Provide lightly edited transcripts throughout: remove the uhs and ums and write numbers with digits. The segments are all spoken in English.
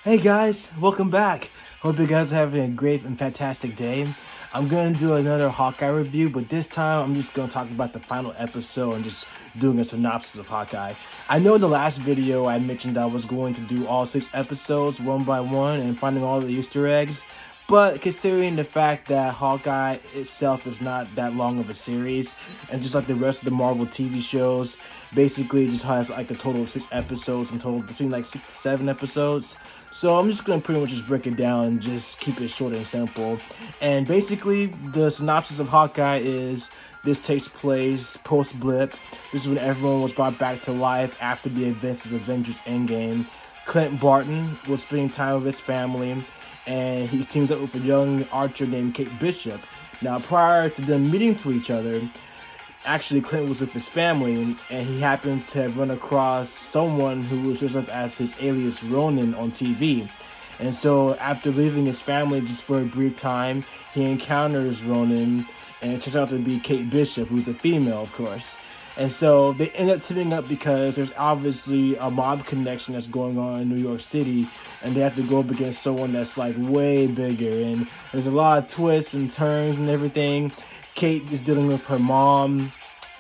Hey guys, welcome back. Hope you guys are having a great and fantastic day. I'm going to do another Hawkeye review, but this time I'm just going to talk about the final episode and just doing a synopsis of Hawkeye. I know in the last video I mentioned I was going to do all 6 episodes one by one and finding all the Easter eggs, but considering the fact that Hawkeye itself is not that long of a series, and just like the rest of the Marvel TV shows, basically just have like a total of 6 episodes in total, between like 6 to 7 episodes. So I'm just going to pretty much just break it down and just keep it short and simple. And basically, the synopsis of Hawkeye is this takes place post-blip. This is when everyone was brought back to life after the events of Avengers Endgame. Clint Barton was spending time with his family, and he teams up with a young archer named Kate Bishop. Now, prior to them meeting to each other, actually Clint was with his family, and he happens to have run across someone who was dressed up as his alias Ronin on TV. And so after leaving his family just for a brief time, he encounters Ronin, and it turns out to be Kate Bishop, who's a female, of course. And so they end up teaming up because there's obviously a mob connection that's going on in New York City, and they have to go up against someone that's like way bigger, and there's a lot of twists and turns and everything. Kate is dealing with her mom,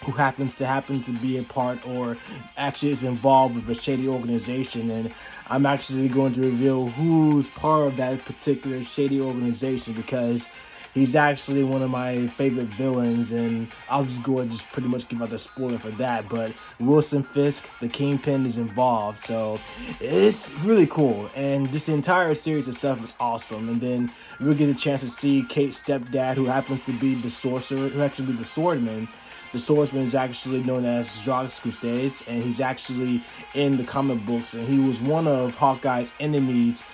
who happen to be a part, or actually is involved with a shady organization, and I'm actually going to reveal who's part of that particular shady organization, because he's actually one of my favorite villains, and I'll just go and just pretty much give out the spoiler for that. But Wilson Fisk, the Kingpin, is involved, so it's really cool. And just the entire series itself is awesome. And then we'll get a chance to see Kate's stepdad, who happens to be the sorcerer, who actually be the swordman. The swordsman is actually known as Rockstars, and he's actually in the comic books, and he was one of Hawkeye's enemies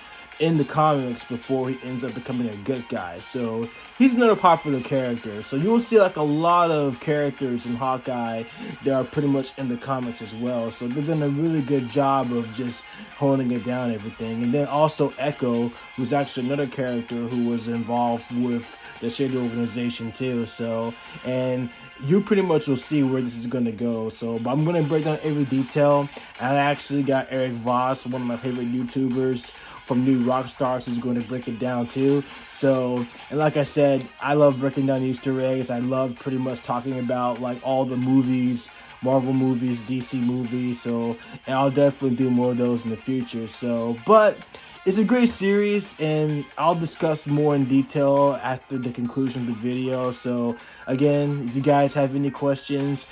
in the comics before he ends up becoming a good guy. So he's another popular character. So you'll see like a lot of characters in Hawkeye that are pretty much in the comics as well. So they've done a really good job of just holding it down, everything. And then also Echo, who's actually another character who was involved with the shady organization too. So, and you pretty much will see where this is going to go. So, but I'm going to break down every detail. And I actually got Erik Voss, one of my favorite YouTubers from New Rockstars, who's going to break it down too. So, and like I said, I love breaking down Easter eggs. I love pretty much talking about like all the movies, Marvel movies, DC movies. So, and I'll definitely do more of those in the future. So, but it's a great series, and I'll discuss more in detail after the conclusion of the video. So again, if you guys have any questions,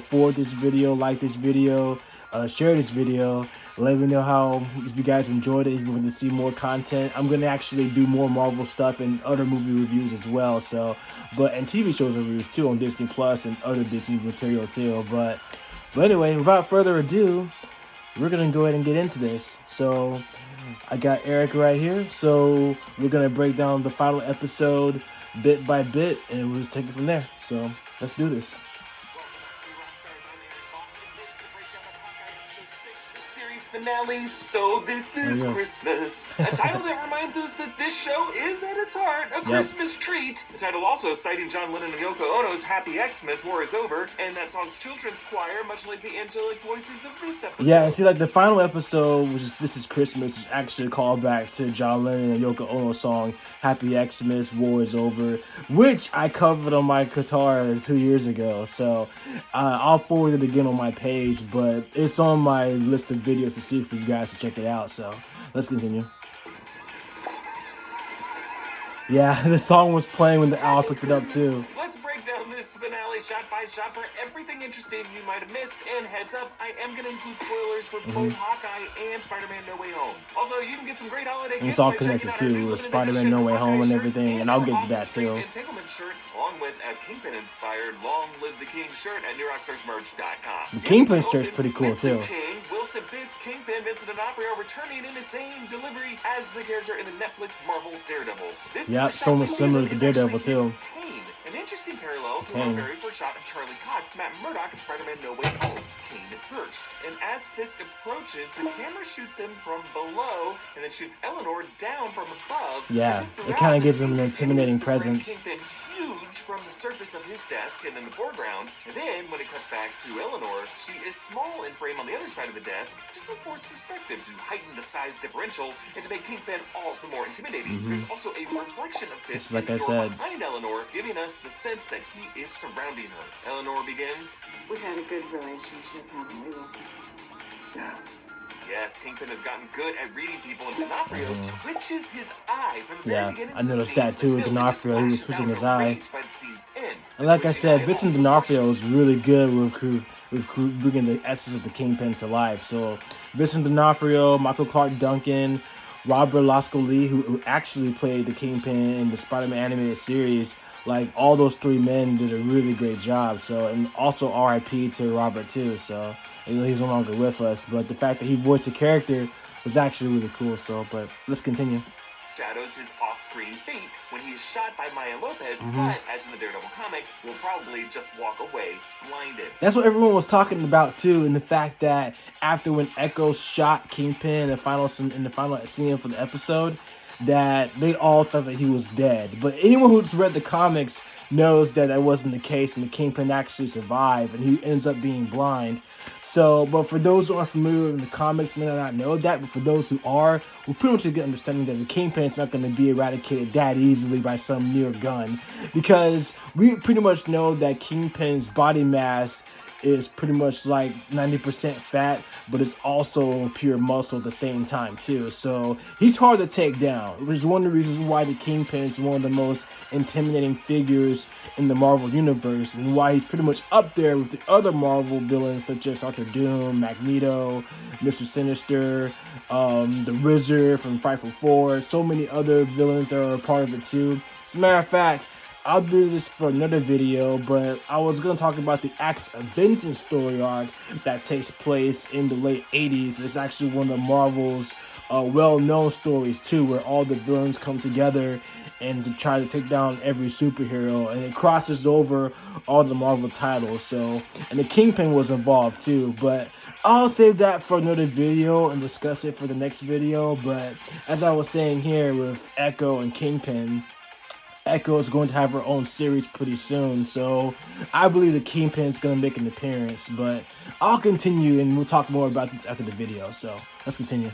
forward this video, like this video, share this video. Let me know how, if you guys enjoyed it, if you want to see more content. I'm going to actually do more Marvel stuff and other movie reviews as well. So, and TV shows reviews too on Disney Plus and other Disney material too. But anyway, without further ado, we're going to go ahead and get into this. So I got Erik right here, so we're going to break down the final episode bit by bit, and we'll just take it from there. So let's do this. Finale, so this is Christmas. A title that reminds us that this show is at its heart a Christmas treat. The title also citing John Lennon and Yoko Ono's Happy Xmas, War is Over, and that song's children's choir, much like the angelic voices of this episode. Yeah, and see, like the final episode, which is This Is Christmas, is actually a callback to John Lennon and Yoko Ono's song Happy Xmas, War is Over, which I covered on my guitar 2 years ago. So I'll forward it again on my page, but it's on my list of videos to see for you guys to check it out. So let's continue. Yeah, the song was playing when the owl picked it up too. Let's break down this finale shot by shot for everything interesting you might have missed. And heads up, I am going to include spoilers for both Hawkeye and Spider-Man No Way Home. Also, you can get some great holiday gifts. It's all connected too, with Spider-Man No Way Home and everything, and I'll get to that too. Entanglement shirt, along with a Kingpin-inspired Long Live the King shirt at NewRockstarsMerch.com. The Kingpin shirt's pretty cool too. Wilson Fisk, Kingpin, Vincent D'Onofrio are returning in the same delivery as the character in the Netflix Marvel Daredevil. Yep, so much similar to Daredevil too. An interesting parallel to our very first shot of Charlie Cox, Matt Murdock, and Spider-Man No Way Home. Kane at first. And as Fisk approaches, the camera shoots him from below and then shoots Eleanor down from above. Yeah, it kind of gives him an intimidating presence. Kingpin huge from the surface of his desk and in the foreground. And then when it cuts back to Eleanor, she is small in frame on the other side of the desk, just to force perspective to heighten the size differential and to make Kingpin all the more intimidating. There's also a reflection of this like I said behind Eleanor, giving us the sense that he is surrounding her. Eleanor begins. We've had a good relationship, haven't we, Wilson? Yeah. Yes, Kingpin has gotten good at reading people, and D'Onofrio twitches his eye from the very beginning. I noticed that too with D'Onofrio. He was twitching his eye. By the scene's end. And like I said, Vincent D'Onofrio is really good with bringing the essence of the Kingpin to life. So Vincent D'Onofrio, Michael Clark Duncan, Robert Lasco Lee, who actually played the Kingpin in the Spider-Man animated series, like all those three men did a really great job. So, and also R.I.P. to Robert too. So he's no longer with us, but the fact that he voiced the character was actually really cool. So, but let's continue. Shadows his off-screen fate when he is shot by Maya Lopez, but as in the Daredevil comics, will probably just walk away blinded. That's what everyone was talking about too, and the fact that after when Echo shot Kingpin in the final scene for the episode, that they all thought that he was dead. But anyone who's read the comics knows that that wasn't the case, and the Kingpin actually survived, and he ends up being blind. So, but for those who aren't familiar with the comics, may not know that, but for those who are, we pretty much get an understanding that the Kingpin is not going to be eradicated that easily by some mere gun, because we pretty much know that Kingpin's body mass is pretty much like 90% fat, but it's also pure muscle at the same time too. So he's hard to take down, which is one of the reasons why the Kingpin is one of the most intimidating figures in the Marvel Universe, and why he's pretty much up there with the other Marvel villains such as Dr. Doom, Magneto, Mr. Sinister, the Wizard from Frightful Four, so many other villains that are a part of it too. As a matter of fact, I'll do this for another video, but I was going to talk about the Acts of Vengeance story arc that takes place in the late 80s. It's actually one of Marvel's well-known stories too, where all the villains come together and to try to take down every superhero, and it crosses over all the Marvel titles. So, and the Kingpin was involved too, but I'll save that for another video and discuss it for the next video. But as I was saying here with Echo and Kingpin, Echo is going to have her own series pretty soon, so I believe the Kingpin is going to make an appearance, but I'll continue and we'll talk more about this after the video, so let's continue.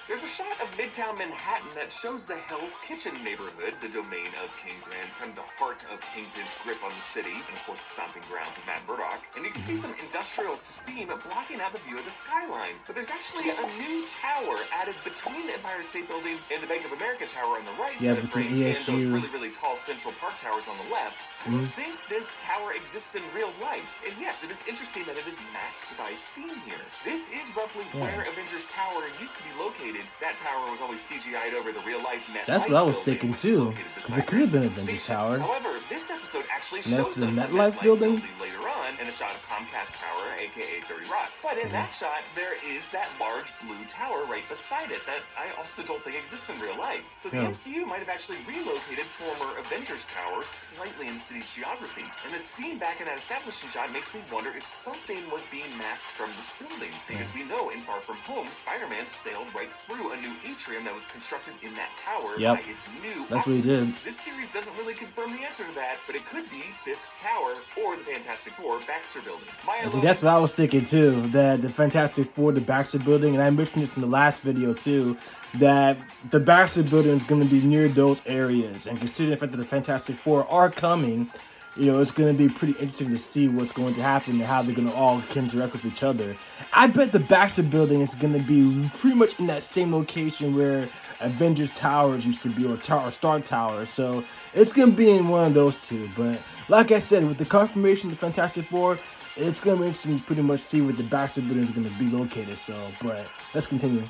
There's a shot of Midtown Manhattan that shows the Hell's Kitchen neighborhood, the domain of Kingpin, kind of the heart of Kingpin's grip on the city, and of course the stomping grounds of Matt Murdock. And you can see some industrial steam blocking out the view of the skyline. But there's actually a new tower added between the Empire State Building and the Bank of America Tower on the right side of the frame, and those really, really tall Central Park towers on the left. I don't think this tower exists in real life. And yes, it is interesting that it is masked by steam here. This is roughly where Avengers Tower used to be located. That tower was always CGI'd over the real-life MetLife. That's what I was thinking too, because it could have been Avengers Tower. However, this episode actually next shows to the us MetLife building later on, and a shot of Comcast Tower, aka 30 Rock. But in that shot, there is that large blue tower right beside it that I also don't think exists in real life. So the MCU might have actually relocated former Avengers Tower slightly in the city's geography. And the steam back in that establishing shot makes me wonder if something was being masked from this building. Because we know in Far From Home, Spider-Man sailed right through a new atrium that was constructed in that tower by its new That's what he did. This series doesn't really confirm the answer to that, but it could be Fisk Tower or the Fantastic Four Baxter Building. See, that's what I was thinking too, that the Fantastic Four, the Baxter Building, and I mentioned this in the last video too, that the Baxter Building is going to be near those areas, and considering the fact that the Fantastic Four are coming, you know, it's going to be pretty interesting to see what's going to happen and how they're going to all interact with each other. I bet the Baxter Building is going to be pretty much in that same location where Avengers Towers used to be, or Star Tower. So it's going to be in one of those two. But like I said, with the confirmation of the Fantastic Four, it's going to be interesting to pretty much see where the Baxter Building is going to be located. So, but let's continue.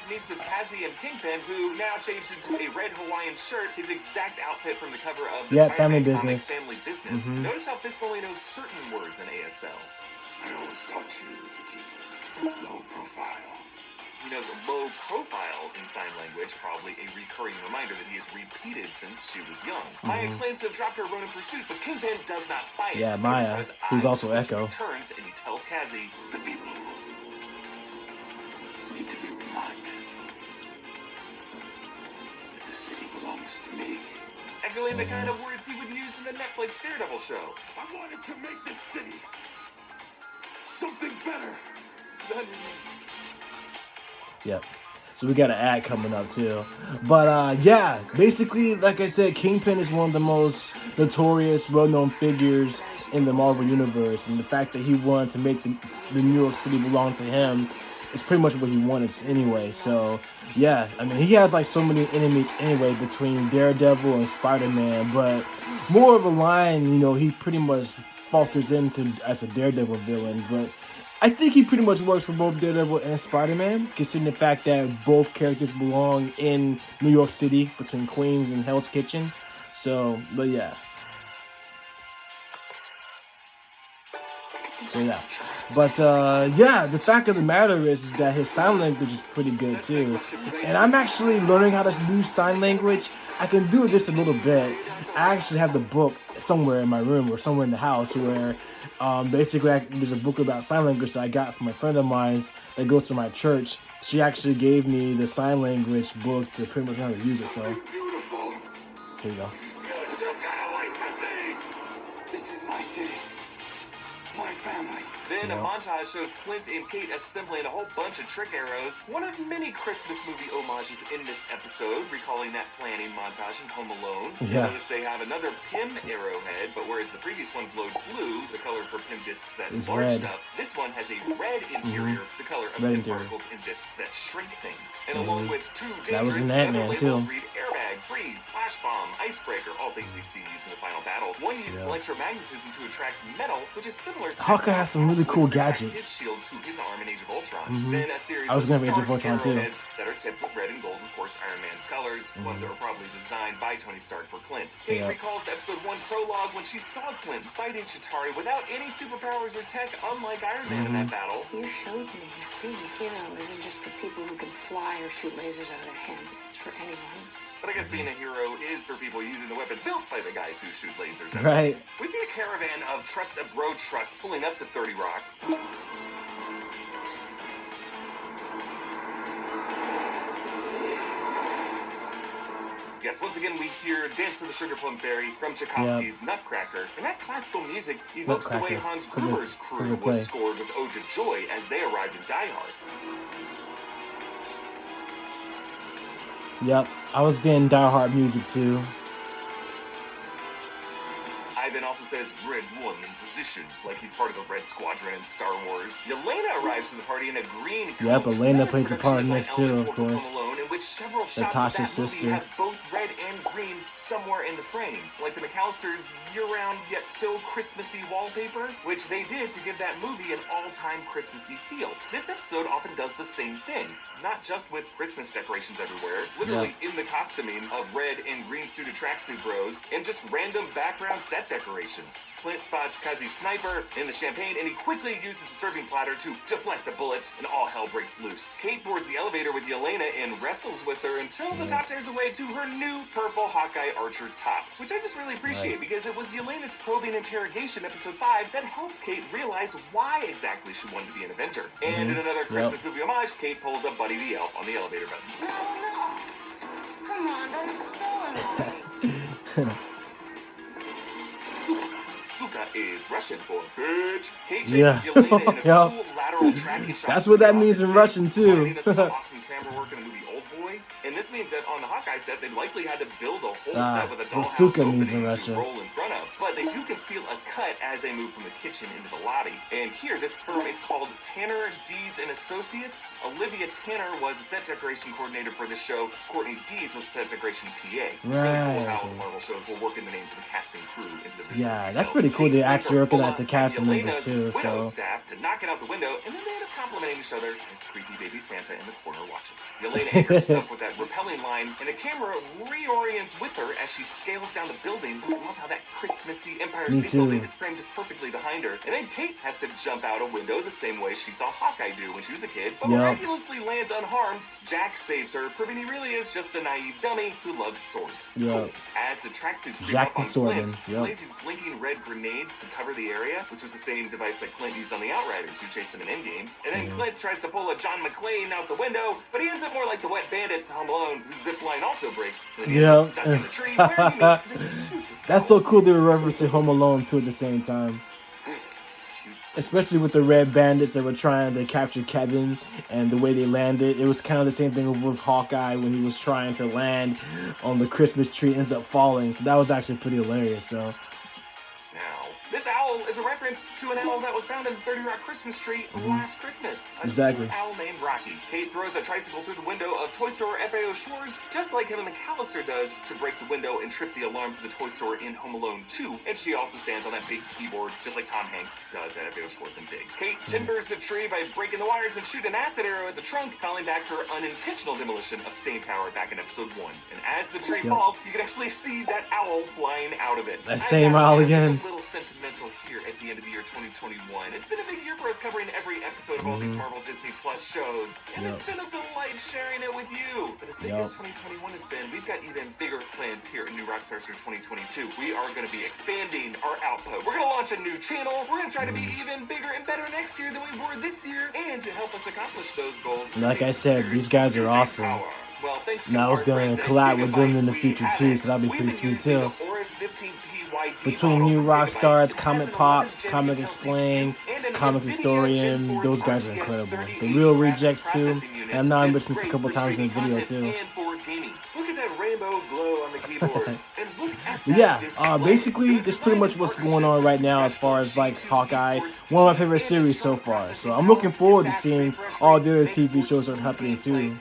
Meets with Kazi and Kingpin, who now changed into a red Hawaiian shirt, his exact outfit from the cover of the Family Business. Family Business. Notice how Fisk only knows certain words in ASL. I always taught you to keep low profile. He knows low profile in sign language, probably a recurring reminder that he has repeated since she was young. Maya claims to have dropped her Ronin pursuit, but Kingpin does not buy it. Yeah, Maya, who's also Echo. He turns and he tells Kazi, The people need to be reminded that the city belongs to me. Echoing the kind of words he watching the Netflix Daredevil show. I wanted to make this city something better. Yep. So we got an ad coming up too. But yeah, basically, like I said, Kingpin is one of the most notorious, well-known figures in the Marvel Universe. And the fact that he wanted to make the New York City belong to him is pretty much what he wanted anyway. So yeah, I mean, he has like so many enemies anyway between Daredevil and Spider-Man. But more of a line, you know, he pretty much falters into as a Daredevil villain. But I think he pretty much works for both Daredevil and Spider-Man, considering the fact that both characters belong in New York City between Queens and Hell's Kitchen. So, but yeah. So yeah. But yeah, the fact of the matter is that his sign language is pretty good too. And I'm actually learning how to use sign language. I can do it just a little bit. I actually have the book somewhere in my room or somewhere in the house where basically there's a book about sign language that I got from a friend of mine that goes to my church. She actually gave me the sign language book to pretty much know how to use it. So Beautiful. here you go. You took that away from me. This is my city. My family. Then a Yeah. montage shows Clint and Kate assembling a whole bunch of trick arrows, one of many Christmas movie homages in this episode, recalling that planning montage in Home Alone. Yeah. Notice they have another Pym arrowhead, but whereas the previous one glowed blue, the color for Pym discs that It's enlarge red. stuff, this one has a red interior, the color of Red Pym interior. particles and discs that shrink things. And along with two That was dangerous in other Ant-Man, labels too. read airbag, freeze, flash bomb, icebreaker, all things we see used in the final battle. One uses Yeah. electromagnetism to attract metal, which is similar to Hawkeye has some really cool would attract gadgets. his shield to his arm in Age of Ultron. Mhm. Then a series I was of gonna be Age of Stark Ultron, too. arrowheads that are tipped with red and gold, of course, Iron Man's colors, ones that were probably designed by Tony Stark for Clint. Kate Yeah. recalls the episode 1 prologue when she saw Clint fighting Chitauri without any superpowers or tech, unlike Iron Man in that battle. You showed me that being a hero isn't just for people who can fly or shoot lasers out of their hands. It's for anyone. But I guess being a hero is for people using the weapon built by the guys who shoot lasers. Right. We see a caravan of trusted road trucks pulling up to 30 Rock. Yes, once again we hear Dance of the Sugar Plum Fairy from Tchaikovsky's Nutcracker. And that classical music evokes the way Nutcracker. Hans Good- Gruber's good crew play. was scored with Ode to Joy as they arrived in Die Hard. Yep. I was getting Die Hard music too. Ivan also says Red 1 in position, like he's part of the Red Squadron in Star Wars. Elena arrives to the party in a green coat. Yep, Elena Another plays a part in production this design too, element of for Home course. Alone, in which several shots Natasha's of that movie sister. have both red and green somewhere in the frame, like the McAllisters' year-round yet still Christmassy wallpaper, which they did to give that movie an all-time Christmassy feel. This episode often does the same thing, not just with Christmas decorations everywhere, literally in the costuming of red and green suited tracksuit bros, and just random background set decorations. Clint spots Kazi's sniper in the champagne, and he quickly uses a serving platter to deflect the bullets, and all hell breaks loose. Kate boards the elevator with Elena and wrestles with her until the top tears away to her new purple Hawkeye Archer top, which I just really appreciate Nice. because it was Elena's probing interrogation episode 5 that helped Kate realize why exactly she wanted to be an Avenger. And in another Christmas movie homage, Kate pulls up Buddy the Elf on the elevator buttons. Come on, that is so annoying. Suka is Russian for bitch. Kate chases Yeah. Elena in a Yeah. cool lateral tracking shot. That's what that means in Russian, too. reminding us of the awesome camera work in the movie Old Boy. And this means that on the Hawkeye set, they likely had to build a whole set with a so dollhouse Suka opening means in to Russia. roll in front of. But they do conceal a cut as they move from the kitchen into the lobby. And here, this firm is called Tanner, Dees and Associates. Olivia Tanner was a set decoration coordinator for the show. Courtney Dees was a set decoration PA. It's really cool how Right. Marvel shows will work in the names of the casting crew into the visual Yeah, that's details. pretty cool. They Kate actually Sniper, recognize the Bulma, cast and members Elena's too, widow so- staff to knock it out the window, and then they end up complimenting each other as creepy baby Santa in the corner watches. Elena anchors herself with that repelling line, and the camera reorients with her as she scales down the building. I love how that Christmassy Empire Me State too. Building is framed perfectly behind her. And then Kate has to jump out a window the same way she saw Hawkeye do when she was a kid, but Yep. miraculously lands unharmed. Jack saves her, proving he really is just a naive dummy who loves swords. Yep. As the tracksuits creep Jack up the on Swordman, Clint, he yep. lays these blinking red grenades to cover the area, which was the same device that Clint used on the Outriders who chased him in Endgame. And then Clint tries to pull a John McClane out the window, but he ends up more like the wet bandits Home Alone, whose zip line also breaks. And then he ends up stuck in the tree where he makes the That's so cool they were referencing Home Alone too at the same time. Especially with the red bandits that were trying to capture Kevin and the way they landed. It was kind of the same thing with Hawkeye when he was trying to land on the Christmas tree, ends up falling. So that was actually pretty hilarious. So. This owl is a reference to an owl that was found in the 30 Rock Christmas tree last Christmas. Exactly. An owl named Rocky. Kate throws a tricycle through the window of toy store FAO Shores, just like Kevin McAllister does, to break the window and trip the alarms of the toy store in Home Alone 2. And she also stands on that big keyboard, just like Tom Hanks does at FAO Shores in Big. Kate timbers the tree by breaking the wires and shooting an acid arrow at the trunk, calling back her unintentional demolition of Stain Tower back in episode 1. And as the tree falls, you can actually see that owl flying out of it. That same owl again. A little sentimental here at the end of the year 2021. It's been a big year for us covering every episode of all these Marvel Disney Plus shows, and it's been a delight sharing it with you. But as big as 2021 has been, we've got even bigger plans here at New Rockstars for 2022. We are going to be expanding our output. We're going to launch a new channel. We're going to try to be even bigger and better next year than we were this year, and to help us accomplish those goals, like I said, these guys are awesome. Well, thanks to and I was going to collab with them in the future too, so that'll be pretty sweet too. Between New Rockstars, Comic Pop, Comic Explain, Comic Historian, those guys are incredible. The Real Rejects too, and I know I mentioned this a couple times in the video too. Look at that rainbow glow on the keyboard. Basically, this is pretty much what's going on right now as far as like Hawkeye, one of my favorite series so far. So I'm looking forward to seeing all the other TV shows that are happening too.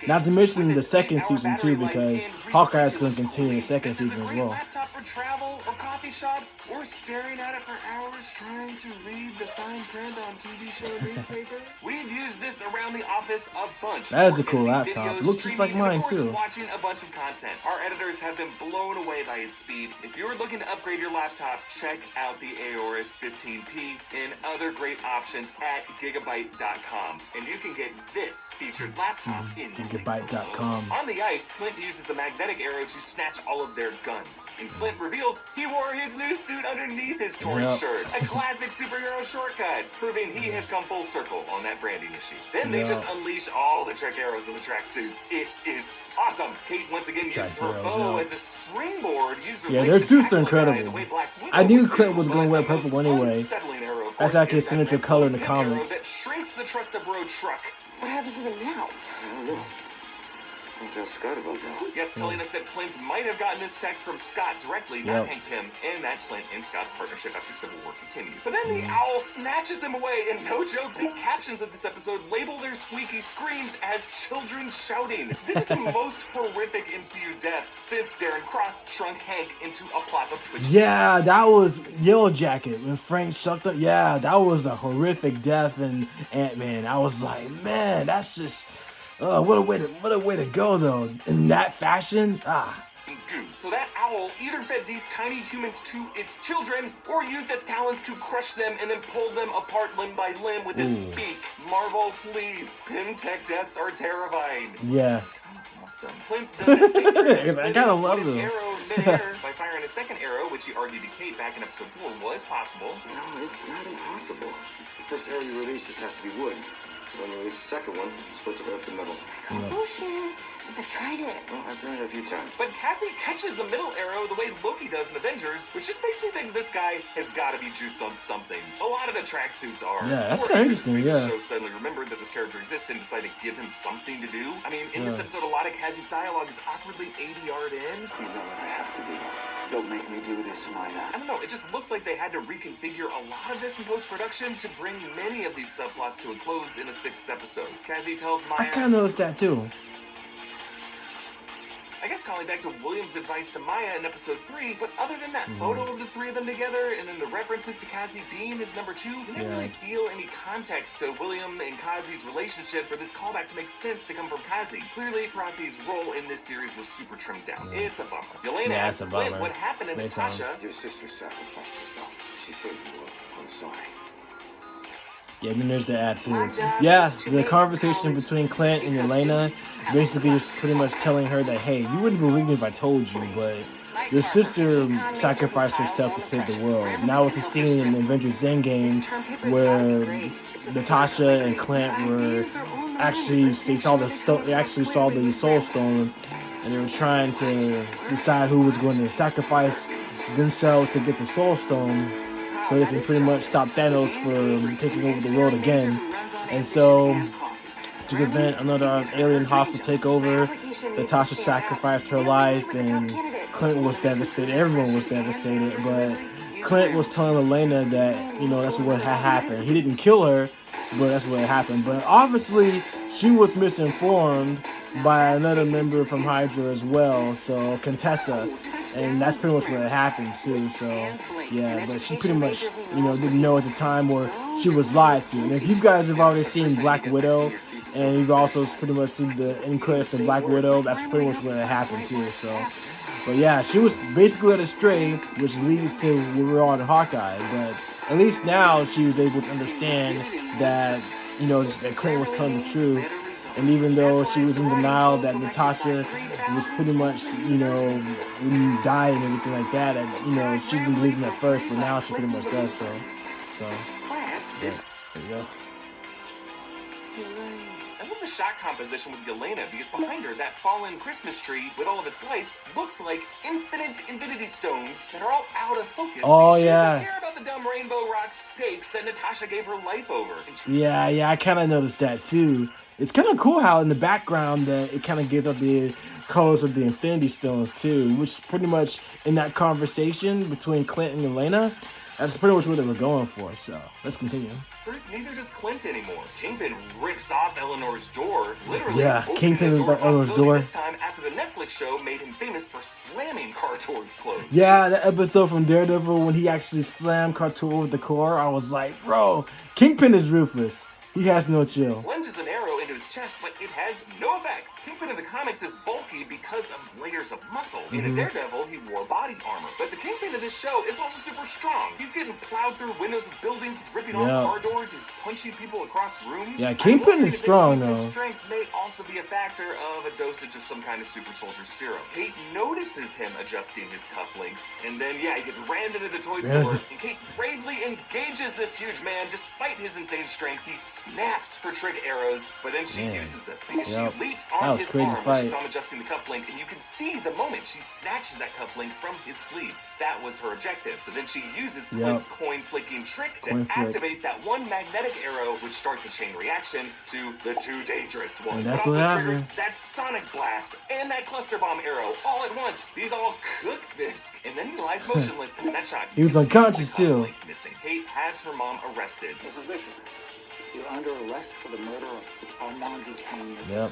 Not to mention the second season too, because Hawkeye is going to continue the second season as well. Laptop for travel or coffee shops, or staring at it for hours trying to read the fine print on TV show newspaper. We've used this around the office a bunch. That is a cool laptop. It looks just like mine too. Watching a bunch of content. Our editors have been blown away by its speed. If you're looking to upgrade your laptop, check out the Aorus 15P and other great options at gigabyte.com. And you can get this featured laptop in gigabyte.com. On the ice, Clint uses the magnetic arrow to snatch all of their guns. And Clint reveals he wore his new suit underneath his torn shirt. A classic superhero shortcut, proving he has come full circle on that branding issue. Then they just unleash all the trick arrows of the tracksuits. It is awesome. Kate once again uses her bow as a springboard. Their suits are incredible. I knew Clint was going to wear purple anyway. That's actually a signature color in the comics. That shrinks the Trust of Bro truck. What happens to them now? I don't know. I feel Scott about that. Yes, telling us that Clint might have gotten this tech from Scott directly, not Hank Pym, and that Clint and Scott's partnership after Civil War continued. But then the owl snatches him away, and no joke, the captions of this episode label their squeaky screams as children shouting. This is the most horrific MCU death since Darren Cross shrunk Hank into a plot of twitch. Yeah, that was Yellow Jacket when Frank shucked up. Yeah, that was a horrific death in Ant-Man. I was like, man, that's just... what a way to go though. In that fashion, So that owl either fed these tiny humans to its children, or used its talons to crush them and then pull them apart limb by limb with its beak. Marvel, please. Pym tech deaths are terrifying. Yeah. Clint does that I kind of love them. Arrow midair by firing a second arrow, which he argued to Kate back in episode 4 was possible. No, it's not impossible. The first arrow you release just has to be wood. So when you release the second one, it splits it right up the middle. Bullshit. I've tried it. Well, I've done it a few times. But Cassie catches the middle arrow the way Loki does in Avengers, which just makes me think this guy has got to be juiced on something. A lot of the tracksuits are. Yeah, that's kind of interesting, The show suddenly remembered that this character existed and decided to give him something to do. I mean, in this episode, a lot of Cassie's dialogue is awkwardly 80-yard in. You know what I have to do. Don't make me do this, Maya. I don't know, it just looks like they had to reconfigure a lot of this in post-production to bring many of these subplots to a close in a 6th episode. Cassie tells Maya... I kind of noticed that too. I guess calling back to William's advice to Maya in episode 3, but other than that photo of the three of them together, and then the references to Kazi being his number 2, you didn't really feel any context to William and Kazi's relationship for this callback to make sense to come from Kazi. Clearly, Karathi's role in this series was super trimmed down. It's a bummer. Elena asks Clint what happened to Natasha. Your sister sacrificed herself. She saved the world. I'm sorry. Yeah, then there's the ad too. Yeah, the conversation between Clint and Elena basically just pretty much telling her that, hey, you wouldn't believe me if I told you, but your sister sacrificed herself to save the world. Now it's a scene in Avengers Endgame where Natasha and Clint were actually, they actually saw the Soul Stone, and they were trying to decide who was going to sacrifice themselves to get the Soul Stone, so they can pretty much stop Thanos from taking over the world again. And so, to prevent another alien hostile takeover, Natasha sacrificed her life, and Clint was devastated. Everyone was devastated, but Clint was telling Elena that, you know, that's what had happened. He didn't kill her, but that's what had happened. But obviously, she was misinformed by another member from Hydra as well, so Contessa, and that's pretty much what had happened too. So yeah, but she pretty much, you know, didn't know at the time, or she was lied to. And if you guys have already seen Black Widow, and you've also pretty much seen the end credits to Black Widow, that's pretty much what had happened too. So, but yeah, she was basically led astray, which leads to where we're on Hawkeye. But at least now she was able to understand that, you know, that Clint was telling the truth. And even though she was in denial that Natasha was pretty much, you know, dying and everything like that, and, you know, she didn't believe him at first, but now she pretty much does, though. So, yeah, there you go. I love the shot composition with Elena, because behind her, that fallen Christmas tree with all of its lights looks like infinite infinity stones that are all out of focus. Oh, she yeah. doesn't care about the dumb rainbow rock stakes that Natasha gave her life over. Yeah, I kind of noticed that too. It's kind of cool how in the background that it kind of gives out the colors of the Infinity Stones too, which pretty much in that conversation between Clint and Elena, that's pretty much what they were going for. So let's continue. Neither does Clint anymore. Kingpin rips off Eleanor's door, literally. Yeah, Kingpin rips off Eleanor's door. This time after the Netflix show made him famous for slamming Cartor's clothes. Yeah, that episode from Daredevil when he actually slammed Cartor with the core, I was like, bro, Kingpin is ruthless. He has no chill. Plunges an arrow into his chest, but it has no effect. Kingpin in the comics is bulky because of layers of muscle. In Daredevil, he wore body armor. But the Kingpin of this show is also super strong. He's getting plowed through windows of buildings, he's ripping off car doors, he's punching people across rooms. Yeah, Kingpin is strong, though. Strength may also be a factor of a dosage of some kind of super soldier serum. Kate notices him adjusting his cufflinks, and then, yeah, he gets rammed into the toy store, and Kate bravely engages this huge man. Despite his insane strength, he snaps her trick arrows, but then she uses this because she leaps on his arm while she's adjusting the cufflink, and you can see the moment she snatches that cufflink from his sleeve. That was her objective. So then she uses Clint's coin-flicking trick to activate that one magnetic arrow, which starts a chain reaction to the two dangerous ones. And that's what happened. That sonic blast and that cluster bomb arrow all at once. These all cook Fisk, and then he lies motionless in that shot. He was unconscious too. Missing. Kate has her mom arrested. Mrs. Bishop, you're under arrest for the murder of Armand Duquesne. Yep.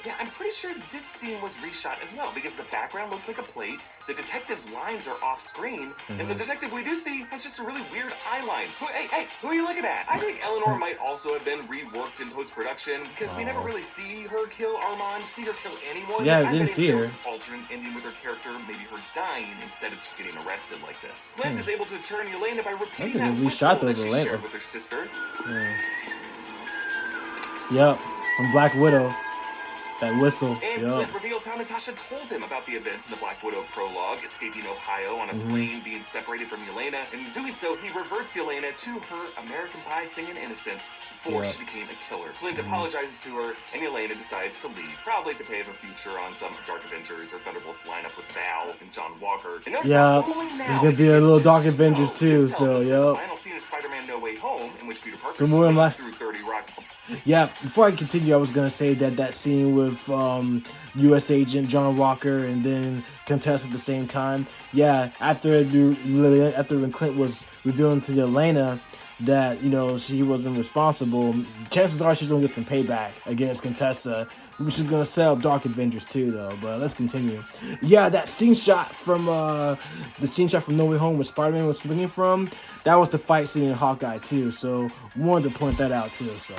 Yeah, I'm pretty sure this scene was reshot as well, because the background looks like a plate, the detective's lines are off screen, and the detective we do see has just a really weird eye line. Hey, who are you looking at? I think Eleanor might also have been reworked in post-production, because we never really see her kill Armand, see her kill anyone. Yeah, we didn't see her. Alternate ending with her character, maybe her dying instead of just getting arrested like this. Clint is able to turn Elena by repeating that whistle that she shared with her sister. Yep, from Black Widow. That whistle. And Clint reveals how Natasha told him about the events in the Black Widow prologue, escaping Ohio on a plane, being separated from Elena, and in doing so, he reverts Elena to her American Pie singing innocence before she became a killer. Clint apologizes to her, and Elena decides to leave, probably to pave a future on some Dark Avengers or Thunderbolts lineup with Val and John Walker. And there's gonna be a little Dark Avengers too, so the final scene of Spider-Man No Way Home, in which Peter Parker through 30 Rock. Yeah, before I continue, I was gonna say that scene with U.S. Agent John Walker and then Contessa at the same time. Yeah, after when Clint was revealing to Elena that, you know, she wasn't responsible, chances are she's gonna get some payback against Contessa, which is gonna set up Dark Avengers too, though. But let's continue. Yeah, that scene shot from No Way Home where Spider-Man was swinging from, that was the fight scene in Hawkeye too. So wanted to point that out too. So.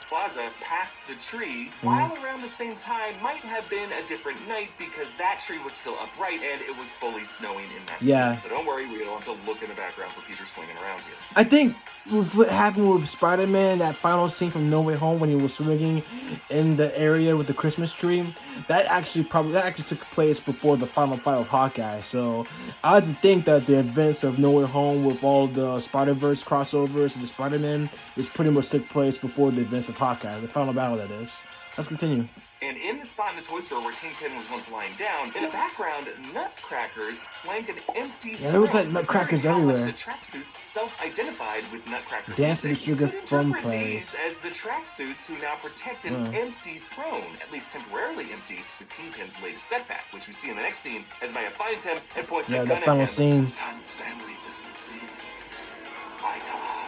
Plaza past the tree, while around the same time might have been a different night because that tree was still upright and it was fully snowing in that scene. So don't worry, we don't have to look in the background for Peter swinging around here. I think with what happened with Spider-Man, that final scene from No Way Home when he was swinging in the area with the Christmas tree, that actually took place before the final fight of Hawkeye. So I like to think that the events of No Way Home with all the Spider-Verse crossovers and the Spider-Man is pretty much took place before the events of Hawkeye, the final battle that is. Let's continue. And in the spot in the toy store where Kingpin was once lying down, in the background, nutcrackers flank an empty Yeah, there was throne. like nutcrackers everywhere. The tracksuits self-identified with nutcracker Dance to the Sugar Fun plays plays. as the tracksuits who now protect an empty throne, at least temporarily empty, with Kingpin's latest setback, which we see in the next scene as Maya finds him and points a gun the at final him. scene. Sometimes family doesn't see eye to eye.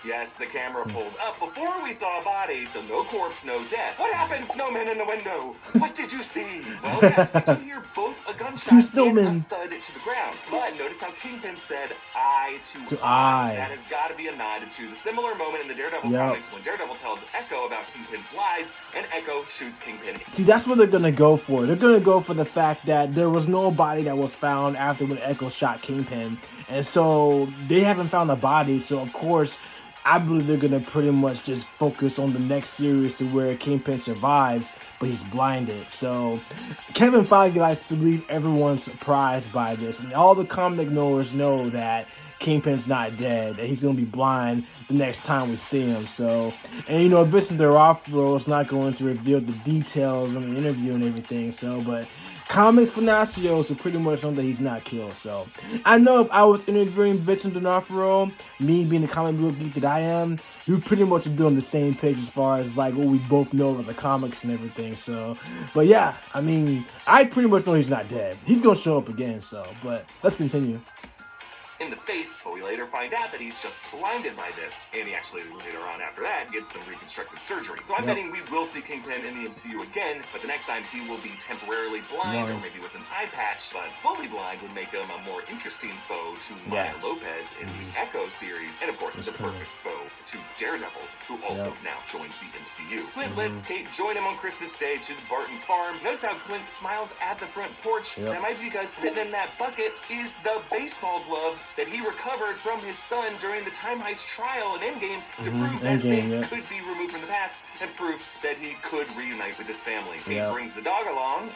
Yes, the camera pulled up before we saw a body, so no corpse, no death. What happened, snowman in the window? What did you see? Well, yes, we do hear both a gunshot Two snowmen. and a thud to the ground. But notice how Kingpin said eye to eye. That has got to be a nod to the similar moment in the Daredevil comics when Daredevil tells Echo about Kingpin's lies, and Echo shoots Kingpin. See, that's what they're gonna go for. They're gonna go for the fact that there was no body that was found after when Echo shot Kingpin, and so they haven't found a body. So of course, I believe they're gonna pretty much just focus on the next series to where Kingpin survives, but he's blinded. So Kevin Feige likes to leave everyone surprised by this, and all the comic knowers know that Kingpin's not dead, that he's gonna be blind the next time we see him. So, and you know, Vincent D'Onofrio is not going to reveal the details in the interview and everything. So, but comics fanáticos are pretty much know that he's not killed. So, I know if I was interviewing Vincent D'Onofrio, me being the comic book geek that I am, we would pretty much be on the same page as far as like what we both know about the comics and everything. So, but yeah, I mean, I pretty much know he's not dead. He's gonna show up again. So, but let's continue. In the face, but we later find out that he's just blinded by this. And he actually, later on after that, gets some reconstructive surgery. So I'm betting we will see Kingpin in the MCU again, but the next time he will be temporarily blind, or maybe with an eye patch, but fully blind would make him a more interesting foe to Maya Lopez in the Echo series, and of course, the perfect foe to Daredevil, who also now joins the MCU. Clint lets Kate join him on Christmas Day to the Barton farm. Notice how Clint smiles at the front porch. That might be because sitting in that bucket is the baseball glove that he recovered from his son during the Time Heist trial in Endgame to prove that things could be removed from the past and prove that he could reunite with his family. He brings the dog along.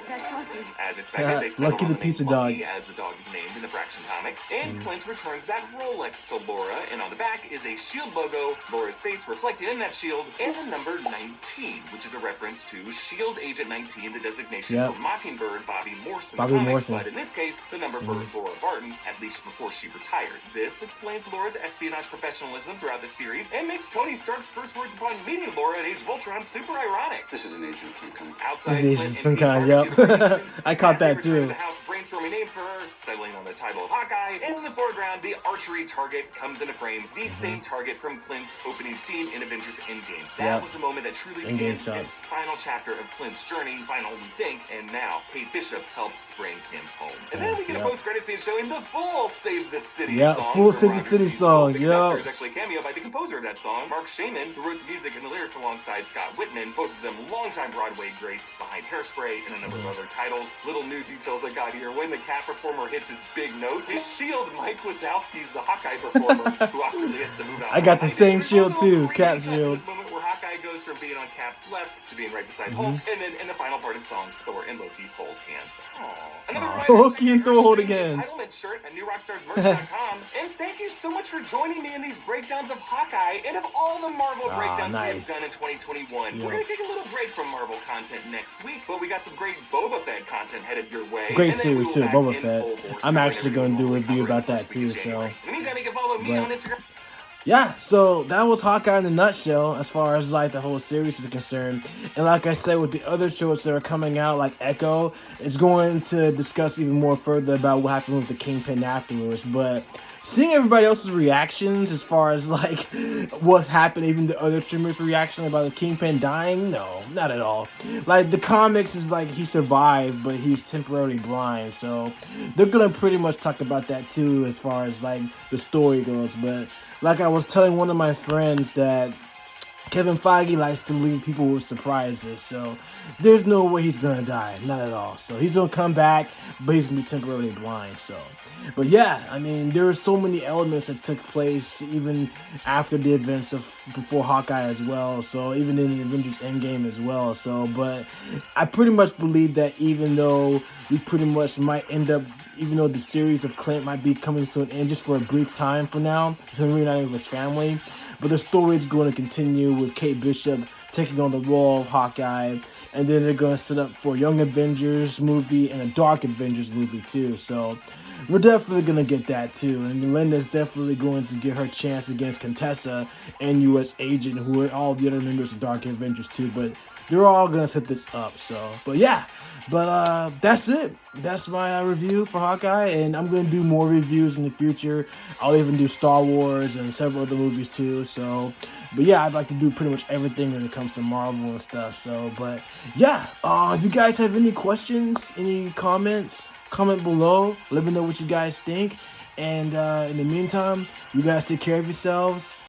That's Lucky. As expected, they settle Lucky on the pizza Lucky, dog. as the dog is named in the Fraction comics. And Clint returns that Rolex to Laura, and on the back is a SHIELD logo, Laura's face reflected in that shield, and the number 19, which is a reference to SHIELD Agent 19, the designation for Mockingbird Bobby Morrison comics, but in this case, the number for Laura Barton, at least before she retired. This explains Laura's espionage professionalism throughout the series, and makes Tony Stark's first words upon meeting Laura at Age of Ultron super ironic. This is an agent of some kind. Outside, This is some kind, I caught that too. The house brainstorming names for her, settling on the title of Hawkeye. And in the foreground, the archery target comes into frame. The same target from Clint's opening scene in Avengers Endgame. That was the moment that truly began this final chapter of Clint's journey. Final, we think, and now Kate Bishop helped bring him home. And then we get a post-credit scene showing the full Save the City song. Full Save the City song. There's actually a cameo by the composer of that song, Mark Shaman, who wrote the music and the lyrics alongside Scott Whitman. Both of them longtime Broadway greats behind Hairspray and a number of other titles. Little new details I got here. When the cat performer hits his big note, his shield, Mike Wazowski's the Hawkeye performer, who awkwardly has to move out. I got the same shield too, Cap shield. This moment where Hawkeye goes from being on Cap's left to being right beside Hulk, and then in the final part of the song, Thor and Loki hold hands. Another Loki and Thor holding hands. Entitlement shirt at newrockstarsmerch.com. And thank you so much for joining me in these breakdowns of Hawkeye and of all the Marvel breakdowns we've done in 2021. We're gonna take a little break from Marvel content next week, but we got some great Boba Fett content headed your way. Great series too, Boba Fett. I'm actually going to do a review about that too. So, in the meantime, you can follow me on Instagram. Yeah, so that was Hawkeye in a nutshell as far as like the whole series is concerned. And like I said, with the other shows that are coming out, like Echo, is going to discuss even more further about what happened with the Kingpin afterwards. But seeing everybody else's reactions as far as like what's happened, even the other streamers' reaction about the Kingpin dying, no, not at all. Like the comics is like he survived, but he was temporarily blind. So they're gonna pretty much talk about that too as far as like the story goes. But like I was telling one of my friends that Kevin Feige likes to leave people with surprises, so there's no way he's gonna die, not at all. So he's gonna come back, but he's gonna be temporarily blind. So, but yeah, I mean, there were so many elements that took place even after the events of before Hawkeye as well. So even in the Avengers Endgame as well. So, but I pretty much believe that even though we pretty much might end up, even though the series of Clint might be coming to an end just for a brief time for now, him reuniting with his family, but the story is going to continue with Kate Bishop taking on the role of Hawkeye. And then they're going to set up for a Young Avengers movie and a Dark Avengers movie too. So we're definitely going to get that too. And Elena's definitely going to get her chance against Contessa and U.S. Agent, who are all the other members of Dark Avengers too. But they're all going to set this up. So, but yeah. But that's it. That's my review for Hawkeye, and I'm going to do more reviews in the future. I'll even do Star Wars and several other movies too. So, but yeah, I'd like to do pretty much everything when it comes to Marvel and stuff. So, but yeah, if you guys have any questions, any comments, comment below. Let me know what you guys think. And in the meantime, you guys take care of yourselves.